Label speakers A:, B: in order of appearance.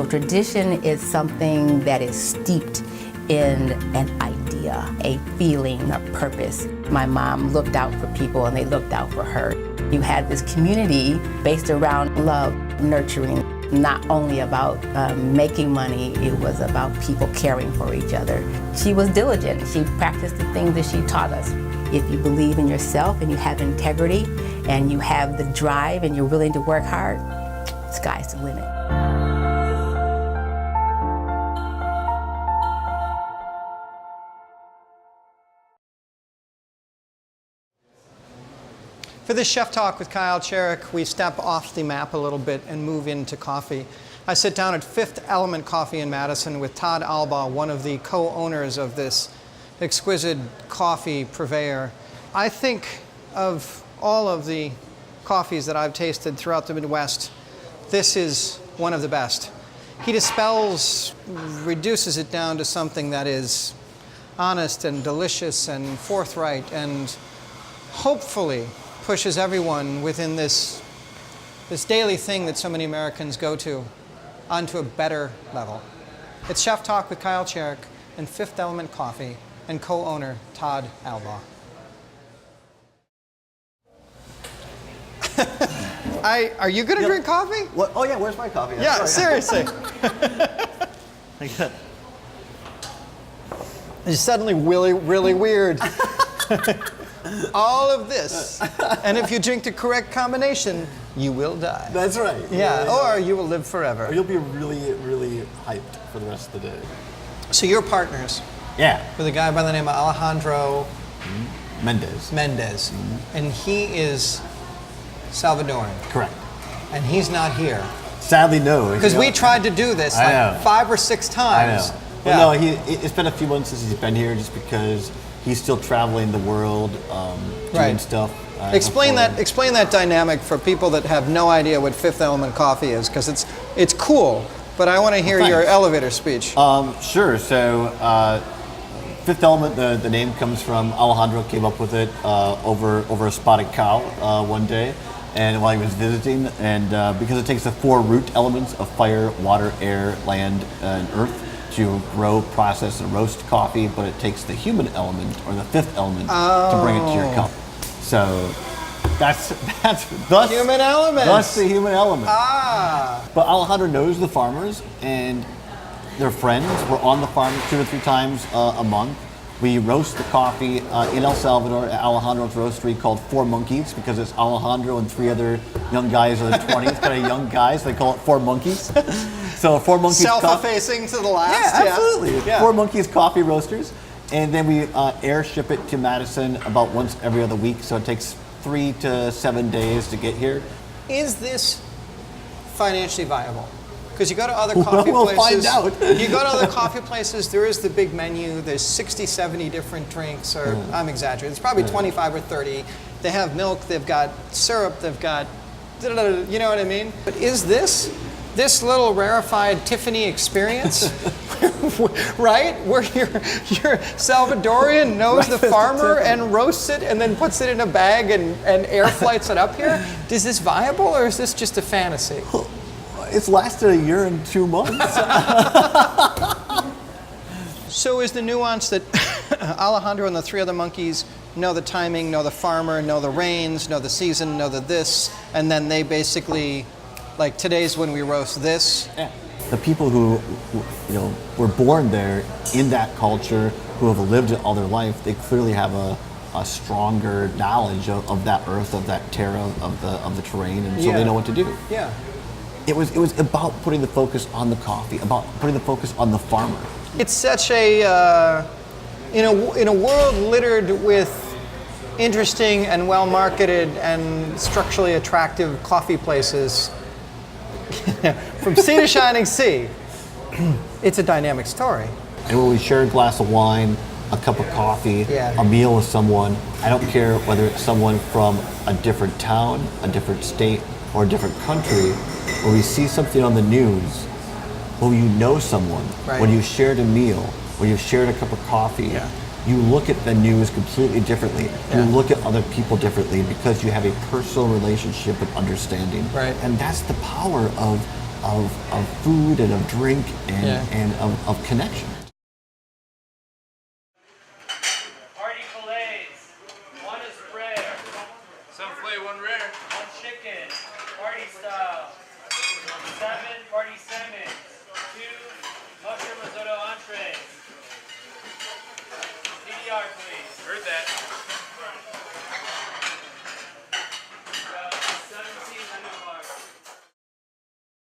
A: So tradition is something that is steeped in an idea, a feeling, a purpose. My mom looked out for people and they looked out for her. You had this community based around love, nurturing, not only about making money, it was about people caring for each other. She was diligent. She practiced the things that she taught us. If you believe in yourself and you have integrity and you have the drive and you're willing to work hard, sky's the limit.
B: For this Chef Talk with Kyle Cherek, we step off the map a little bit and move into coffee. I sit down at Fifth Element Coffee in Madison with Todd Allbaugh, one of the co-owners of this exquisite coffee purveyor. I think of all of the coffees that I've tasted throughout the Midwest, this is one of the best. He dispels, reduces it down to something that is honest and delicious and forthright and hopefully pushes everyone within this daily thing that so many Americans go to onto a better level. It's Chef Talk with Kyle Cherek and Fifth Element Coffee and co-owner Todd Allbaugh. Are you going to drink coffee?
C: What? Oh yeah, where's my coffee?
B: Yeah, seriously. It's suddenly really weird. All of this, and if you drink the correct combination, you will die.
C: That's right.
B: Yeah, or you will live forever.
C: Or you'll be really hyped for the rest of the day.
B: So you're partners.
C: Yeah.
B: With a guy by the name of Alejandro
C: Mendez.
B: Mm-hmm. And he is Salvadoran.
C: Correct.
B: And he's not here.
C: Sadly, no.
B: Because we tried to do this like 5 or 6 times.
C: I know. Well, no, it's been a few months since he's been here, just because he's still traveling the world, doing stuff.
B: Explain that dynamic for people that have no idea what Fifth Element Coffee is, because it's cool. But I want to hear your elevator speech.
C: Sure. So, Fifth Element, the name comes from Alejandro came up with it over a spotted cow one day, and while he was visiting, and because it takes the 4 root elements of fire, water, air, land, and earth to grow, process, and roast coffee, but it takes the human element, or the 5th element, to bring it to your cup. So that's thus
B: human element.
C: Thus the human element.
B: Ah.
C: But Alejandro knows the farmers, and they're friends. We're on the farm 2 to 3 times a month. We roast the coffee in El Salvador at Alejandro's roastery called Four Monkeys, because it's Alejandro and 3 other young guys in their 20s, kind of young guys. They call it Four Monkeys. So Four Monkeys.
B: Self-effacing to the last.
C: Yeah, absolutely. Yeah. Four Monkeys coffee roasters, and then we air ship it to Madison about once every other week. So it takes 3 to 7 days to get here.
B: Is this financially viable? Because you go to other coffee
C: we'll
B: places.
C: Find out.
B: You go to other coffee places, there is the big menu, there's 60, 70 different drinks, or I'm exaggerating, it's probably 25 or 30. They have milk, they've got syrup, they've got, you know what I mean? But is this little rarefied Tiffany experience, right? Where your Salvadorian knows the farmer and roasts it and then puts it in a bag and air flights it up here? Is this viable, or is this just a fantasy?
C: It's lasted a year and 2 months.
B: So is the nuance that Alejandro and the 3 other monkeys know the timing, know the farmer, know the rains, know the season, know the this, and then they basically, like today's when we roast this?
C: Yeah. The people who were born there in that culture, who have lived it all their life, they clearly have a stronger knowledge of that earth, of that terra, of the terrain, and so they know what to do.
B: Yeah.
C: It was about putting the focus on the coffee, about putting the focus on the farmer.
B: It's such a in a world littered with interesting and well marketed and structurally attractive coffee places, from sea to shining sea. It's a dynamic story.
C: And when we share a glass of wine, a cup of coffee, a meal with someone, I don't care whether it's someone from a different town, a different state, or a different country, when we see something on the news, when you know someone, when you shared a meal, when you shared a cup of coffee, you look at the news completely differently. You look at other people differently because you have a personal relationship and understanding.
B: Right.
C: And that's the power of of food and of drink and of connection.
D: Party fillets. One is rare. Some fillet, one rare. One chicken. Party style. 7, party salmon.